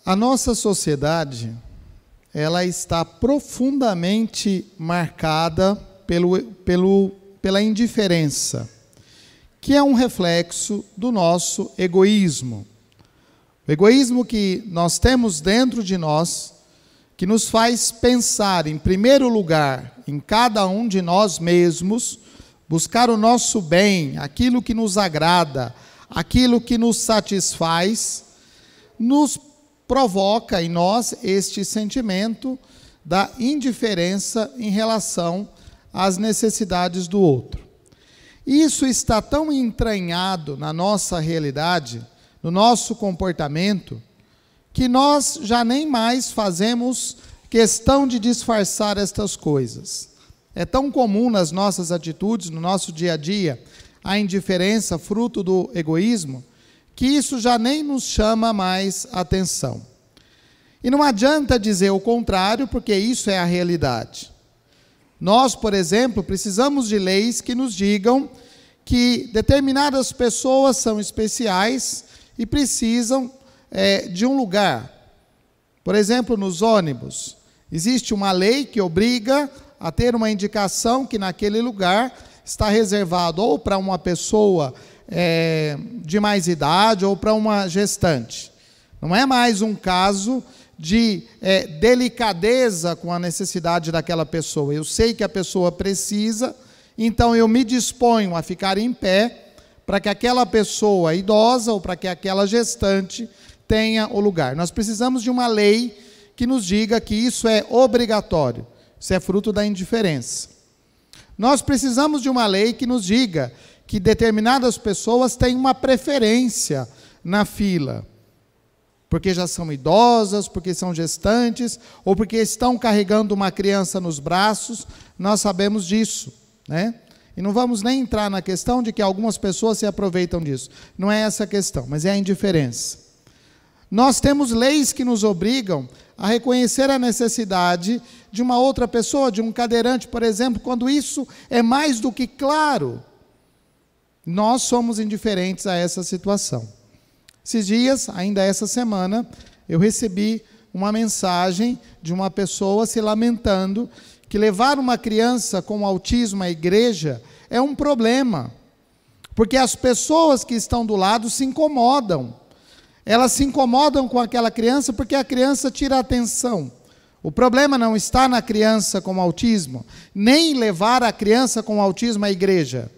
A nossa sociedade, ela está profundamente marcada pela indiferença, que é um reflexo do nosso egoísmo. O egoísmo que nós temos dentro de nós, que nos faz pensar, em primeiro lugar, em cada um de nós mesmos, buscar o nosso bem, aquilo que nos agrada, aquilo que nos satisfaz, nos provoca em nós este sentimento da indiferença em relação às necessidades do outro. Isso está tão entranhado na nossa realidade, no nosso comportamento, que nós já nem mais fazemos questão de disfarçar estas coisas. É tão comum nas nossas atitudes, no nosso dia a dia, a indiferença, fruto do egoísmo, que isso já nem nos chama mais atenção. E não adianta dizer o contrário, porque isso é a realidade. Nós, por exemplo, precisamos de leis que nos digam que determinadas pessoas são especiais e precisam de um lugar. Por exemplo, nos ônibus, existe uma lei que obriga a ter uma indicação que naquele lugar está reservado ou para uma pessoa de mais idade ou para uma gestante. Não é mais um caso de delicadeza com a necessidade daquela pessoa. Eu sei que a pessoa precisa, então eu me disponho a ficar em pé para que aquela pessoa idosa ou para que aquela gestante tenha o lugar. Nós precisamos de uma lei que nos diga que isso é obrigatório. Isso é fruto da indiferença. Nós precisamos de uma lei que nos diga que determinadas pessoas têm uma preferência na fila, porque já são idosas, porque são gestantes, ou porque estão carregando uma criança nos braços. Nós sabemos disso, né? E não vamos nem entrar na questão de que algumas pessoas se aproveitam disso. Não é essa a questão, mas é a indiferença. Nós temos leis que nos obrigam a reconhecer a necessidade de uma outra pessoa, de um cadeirante, por exemplo, quando isso é mais do que claro. Nós somos indiferentes a essa situação. Esses dias, ainda essa semana, eu recebi uma mensagem de uma pessoa se lamentando que levar uma criança com autismo à igreja é um problema, porque as pessoas que estão do lado se incomodam. Elas se incomodam com aquela criança porque a criança tira a atenção. O problema não está na criança com autismo, nem levar a criança com autismo à igreja.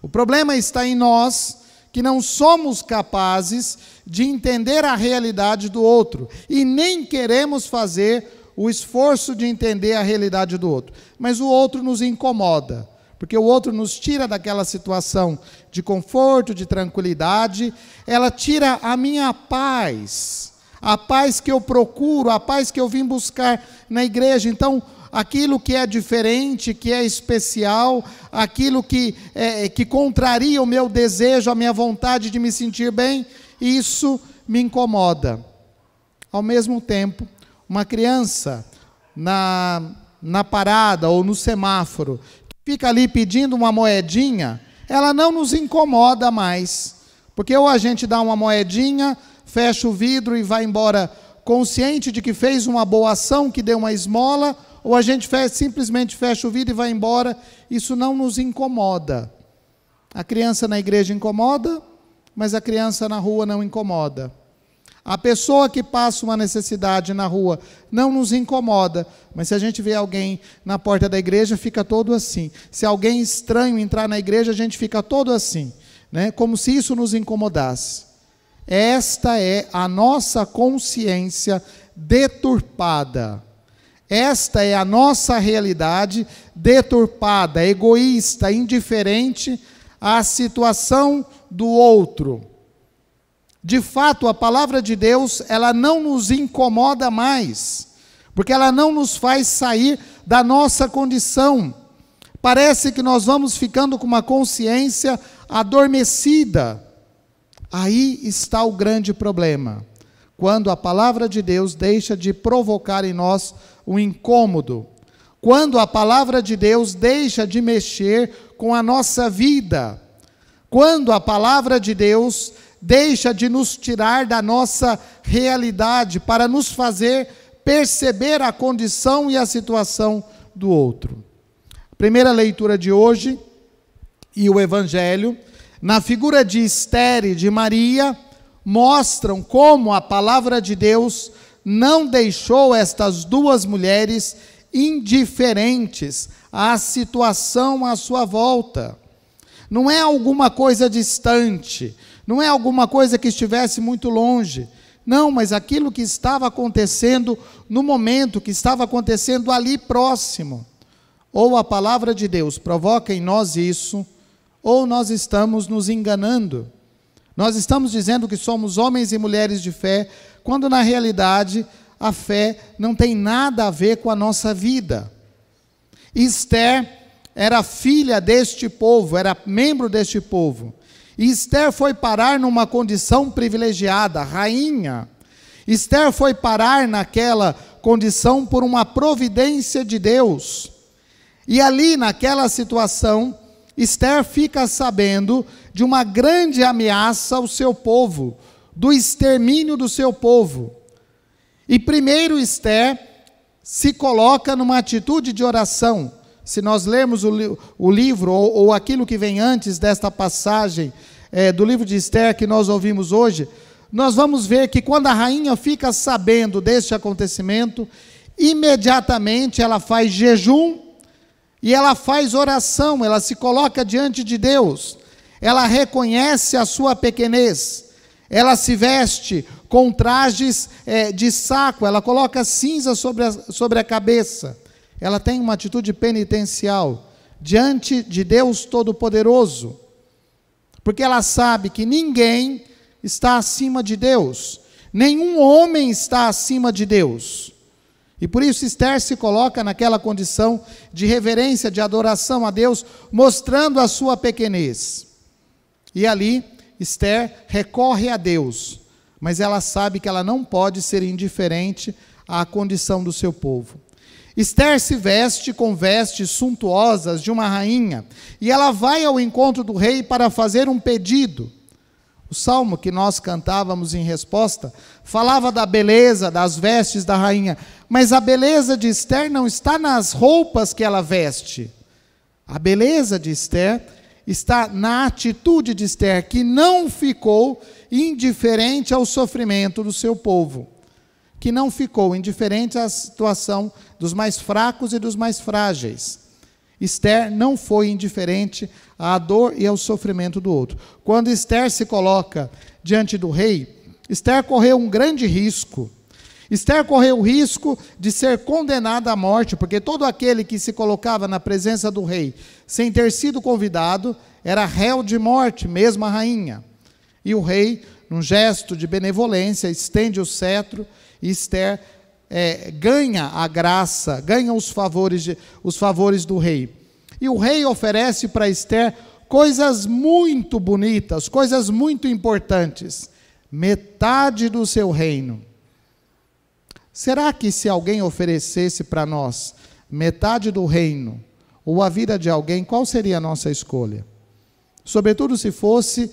O problema está em nós, que não somos capazes de entender a realidade do outro e nem queremos fazer o esforço de entender a realidade do outro. Mas o outro nos incomoda, porque o outro nos tira daquela situação de conforto, de tranquilidade. Ela tira a minha paz, a paz que eu procuro, a paz que eu vim buscar na igreja. Então, aquilo que é diferente, que é especial, aquilo que contraria o meu desejo, a minha vontade de me sentir bem, isso me incomoda. Ao mesmo tempo, uma criança na parada ou no semáforo, que fica ali pedindo uma moedinha, ela não nos incomoda mais, porque ou a gente dá uma moedinha, fecha o vidro e vai embora consciente de que fez uma boa ação, que deu uma esmola, ou a gente simplesmente fecha o vidro e vai embora. Isso não nos incomoda. A criança na igreja incomoda, mas a criança na rua não incomoda. A pessoa que passa uma necessidade na rua não nos incomoda, mas se a gente vê alguém na porta da igreja, fica todo assim. Se alguém estranho entrar na igreja, a gente fica todo assim, né? Como se isso nos incomodasse. Esta é a nossa consciência deturpada. Esta é a nossa realidade deturpada, egoísta, indiferente à situação do outro. De fato, a palavra de Deus, ela não nos incomoda mais, porque ela não nos faz sair da nossa condição. Parece que nós vamos ficando com uma consciência adormecida. Aí está o grande problema, quando a palavra de Deus deixa de provocar em nós um incômodo, quando a palavra de Deus deixa de mexer com a nossa vida, quando a palavra de Deus deixa de nos tirar da nossa realidade para nos fazer perceber a condição e a situação do outro. A primeira leitura de hoje e o Evangelho, na figura de Esther e de Maria, mostram como a palavra de Deus não deixou estas duas mulheres indiferentes à situação à sua volta. Não é alguma coisa distante, não é alguma coisa que estivesse muito longe. Não, mas aquilo que estava acontecendo no momento, que estava acontecendo ali próximo. Ou a palavra de Deus provoca em nós isso, ou nós estamos nos enganando. Nós estamos dizendo que somos homens e mulheres de fé, quando na realidade a fé não tem nada a ver com a nossa vida. Esther era filha deste povo, era membro deste povo. E Esther foi parar numa condição privilegiada, rainha. Esther foi parar naquela condição por uma providência de Deus. E ali, naquela situação, Esther fica sabendo de uma grande ameaça ao seu povo, do extermínio do seu povo. E primeiro Esther se coloca numa atitude de oração. Se nós lermos o livro, ou aquilo que vem antes desta passagem do livro de Esther que nós ouvimos hoje, nós vamos ver que quando a rainha fica sabendo deste acontecimento, imediatamente ela faz jejum e ela faz oração, ela se coloca diante de Deus, ela reconhece a sua pequenez, ela se veste com trajes de saco, ela coloca cinza sobre a cabeça, ela tem uma atitude penitencial diante de Deus Todo-Poderoso, porque ela sabe que ninguém está acima de Deus, nenhum homem está acima de Deus, e por isso Esther se coloca naquela condição de reverência, de adoração a Deus, mostrando a sua pequenez, e ali Esther recorre a Deus, mas ela sabe que ela não pode ser indiferente à condição do seu povo. Esther se veste com vestes suntuosas de uma rainha, e ela vai ao encontro do rei para fazer um pedido. O salmo que nós cantávamos em resposta, falava da beleza das vestes da rainha, mas a beleza de Esther não está nas roupas que ela veste. A beleza de Esther está na atitude de Esther, que não ficou indiferente ao sofrimento do seu povo, que não ficou indiferente à situação dos mais fracos e dos mais frágeis. Esther não foi indiferente à dor e ao sofrimento do outro. Quando Esther se coloca diante do rei, Esther correu um grande risco. Esther correu o risco de ser condenada à morte, porque todo aquele que se colocava na presença do rei, sem ter sido convidado, era réu de morte, mesmo a rainha. E o rei, num gesto de benevolência, estende o cetro, e Esther ganha a graça, ganha os favores do rei. E o rei oferece para Esther coisas muito bonitas, coisas muito importantes. Metade do seu reino. Será que se alguém oferecesse para nós metade do reino, ou a vida de alguém, qual seria a nossa escolha? Sobretudo se fosse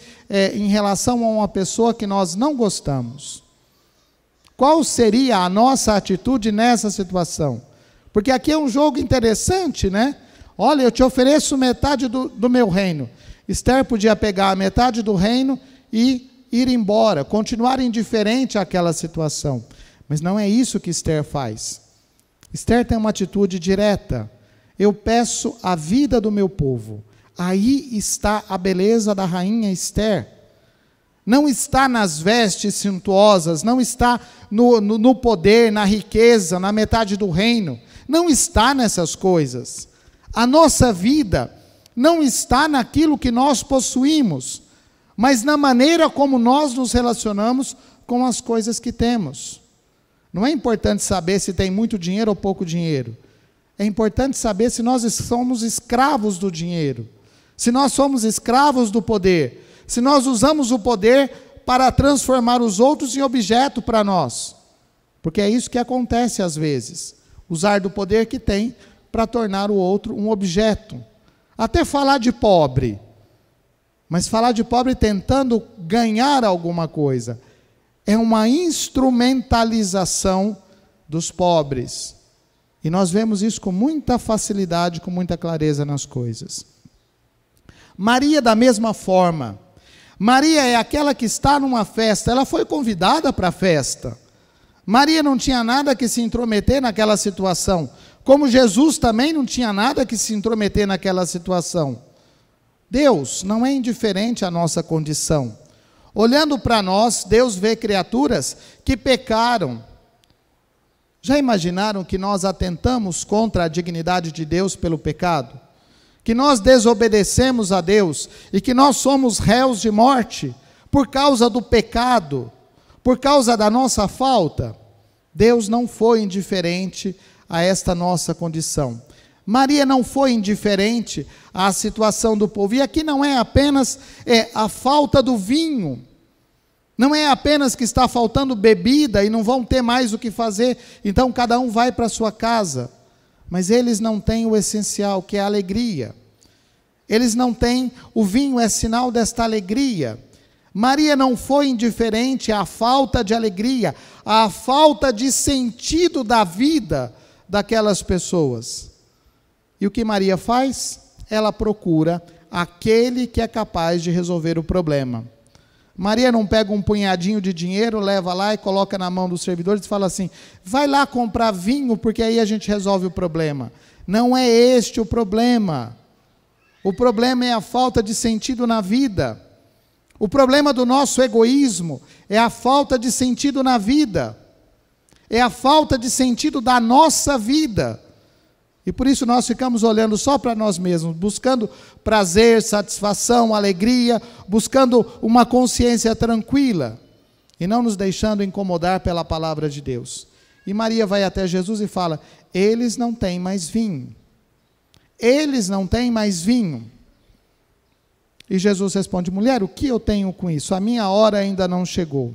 em relação a uma pessoa que nós não gostamos. Qual seria a nossa atitude nessa situação? Porque aqui é um jogo interessante, né? Olha, eu te ofereço metade do meu reino. Esther podia pegar a metade do reino e ir embora, continuar indiferente àquela situação. Mas não é isso que Esther faz. Esther tem uma atitude direta. Eu peço a vida do meu povo. Aí está a beleza da rainha Esther. Não está nas vestes suntuosas, não está no poder, na riqueza, na metade do reino. Não está nessas coisas. A nossa vida não está naquilo que nós possuímos, mas na maneira como nós nos relacionamos com as coisas que temos. Não é importante saber se tem muito dinheiro ou pouco dinheiro. É importante saber se nós somos escravos do dinheiro, se nós somos escravos do poder, se nós usamos o poder para transformar os outros em objeto para nós. Porque é isso que acontece às vezes. Usar do poder que tem para tornar o outro um objeto. Até falar de pobre. mas falar de pobre tentando ganhar alguma coisa. É uma instrumentalização dos pobres. E nós vemos isso com muita facilidade, com muita clareza nas coisas. Maria, da mesma forma. Maria é aquela que está numa festa, ela foi convidada para a festa. Maria não tinha nada que se intrometer naquela situação, como Jesus também não tinha nada que se intrometer naquela situação. Deus não é indiferente à nossa condição. Olhando para nós, Deus vê criaturas que pecaram. Já imaginaram que nós atentamos contra a dignidade de Deus pelo pecado? Que nós desobedecemos a Deus e que nós somos réus de morte por causa do pecado, por causa da nossa falta? Deus não foi indiferente a esta nossa condição. Maria não foi indiferente à situação do povo. E aqui não é apenas a falta do vinho, não é apenas que está faltando bebida e não vão ter mais o que fazer, então cada um vai para a sua casa. Mas eles não têm o essencial, que é a alegria. Eles não têm, o vinho é sinal desta alegria. Maria não foi indiferente à falta de alegria, à falta de sentido da vida daquelas pessoas. E o que Maria faz? Ela procura aquele que é capaz de resolver o problema. Maria não pega um punhadinho de dinheiro, leva lá e coloca na mão dos servidores e fala assim: vai lá comprar vinho, porque aí a gente resolve o problema. Não é este o problema. O problema é a falta de sentido na vida. O problema do nosso egoísmo é a falta de sentido na vida. É a falta de sentido da nossa vida. E por isso nós ficamos olhando só para nós mesmos, buscando prazer, satisfação, alegria, buscando uma consciência tranquila e não nos deixando incomodar pela palavra de Deus. E Maria vai até Jesus e fala: eles não têm mais vinho. Eles não têm mais vinho. E Jesus responde: mulher, o que eu tenho com isso? A minha hora ainda não chegou.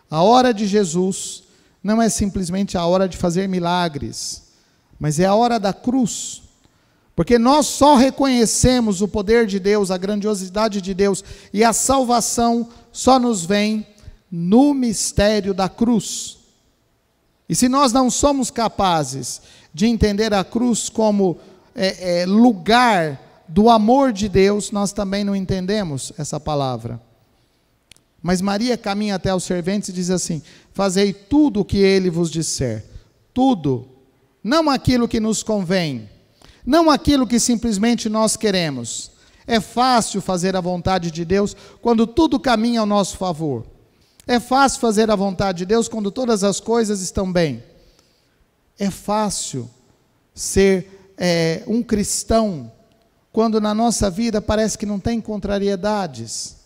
A hora de Jesus não é simplesmente a hora de fazer milagres, mas é a hora da cruz, porque nós só reconhecemos o poder de Deus, a grandiosidade de Deus, e a salvação só nos vem no mistério da cruz. E se nós não somos capazes de entender a cruz como lugar do amor de Deus, nós também não entendemos essa palavra. Mas Maria caminha até os serventes e diz assim: fazei tudo o que ele vos disser, tudo. Não aquilo que nos convém, não aquilo que simplesmente nós queremos. É fácil fazer a vontade de Deus quando tudo caminha ao nosso favor. É fácil fazer a vontade de Deus quando todas as coisas estão bem. É fácil ser um cristão quando na nossa vida parece que não tem contrariedades.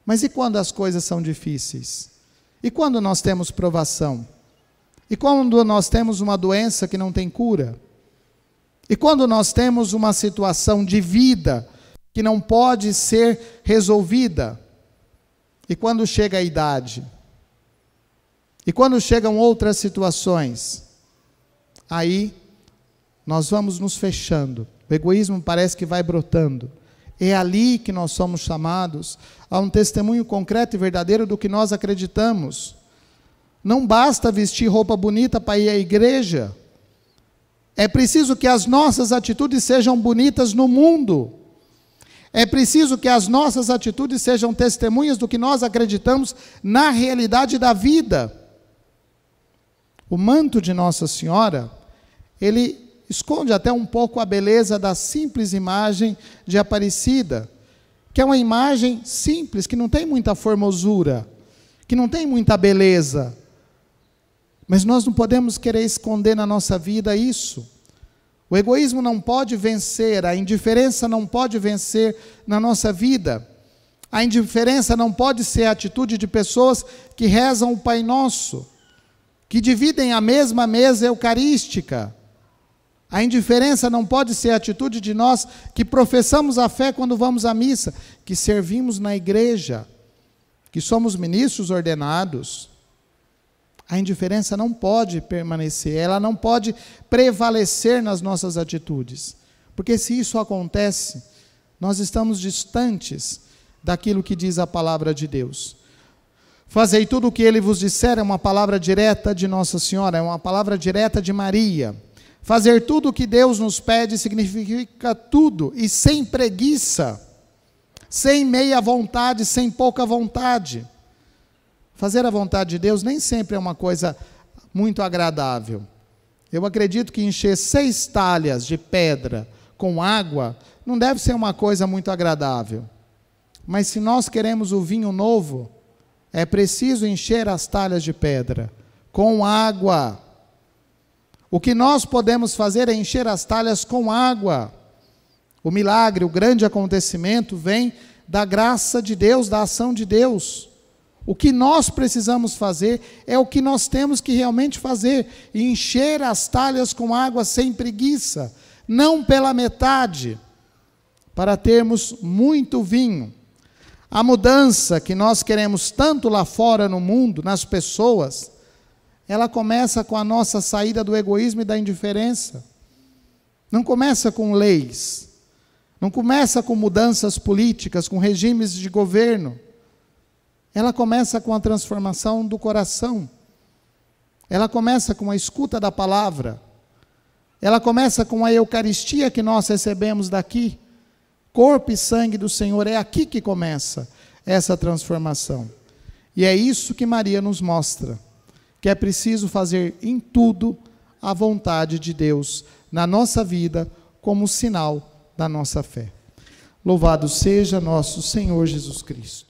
Mas e quando as coisas são difíceis? E quando nós temos provação? E quando nós temos uma doença que não tem cura? E quando nós temos uma situação de vida que não pode ser resolvida? E quando chega a idade? E quando chegam outras situações? Aí nós vamos nos fechando. O egoísmo parece que vai brotando. É ali que nós somos chamados a um testemunho concreto e verdadeiro do que nós acreditamos. Não basta vestir roupa bonita para ir à igreja. É preciso que as nossas atitudes sejam bonitas no mundo. É preciso que as nossas atitudes sejam testemunhas do que nós acreditamos na realidade da vida. O manto de Nossa Senhora, ele esconde até um pouco a beleza da simples imagem de Aparecida, que é uma imagem simples, que não tem muita formosura, que não tem muita beleza. Mas nós não podemos querer esconder na nossa vida isso. O egoísmo não pode vencer, a indiferença não pode vencer na nossa vida. A indiferença não pode ser a atitude de pessoas que rezam o Pai Nosso, que dividem a mesma mesa eucarística. A indiferença não pode ser a atitude de nós que professamos a fé quando vamos à missa, que servimos na igreja, que somos ministros ordenados. A indiferença não pode permanecer, ela não pode prevalecer nas nossas atitudes. Porque se isso acontece, nós estamos distantes daquilo que diz a palavra de Deus. Fazei tudo o que ele vos disser, é uma palavra direta de Nossa Senhora, é uma palavra direta de Maria. Fazer tudo o que Deus nos pede significa tudo, e sem preguiça, sem meia vontade, sem pouca vontade. Fazer a vontade de Deus nem sempre é uma coisa muito agradável. Eu acredito que encher 6 talhas de pedra com água não deve ser uma coisa muito agradável. Mas se nós queremos o vinho novo, é preciso encher as talhas de pedra com água. O que nós podemos fazer é encher as talhas com água. O milagre, o grande acontecimento vem da graça de Deus, da ação de Deus. O que nós precisamos fazer é o que nós temos que realmente fazer, encher as talhas com água sem preguiça, não pela metade, para termos muito vinho. A mudança que nós queremos tanto lá fora no mundo, nas pessoas, ela começa com a nossa saída do egoísmo e da indiferença. Não começa com leis, não começa com mudanças políticas, com regimes de governo. Ela começa com a transformação do coração. Ela começa com a escuta da palavra. Ela começa com a Eucaristia que nós recebemos daqui. Corpo e sangue do Senhor, é aqui que começa essa transformação. E é isso que Maria nos mostra, que é preciso fazer em tudo a vontade de Deus na nossa vida, como sinal da nossa fé. Louvado seja nosso Senhor Jesus Cristo.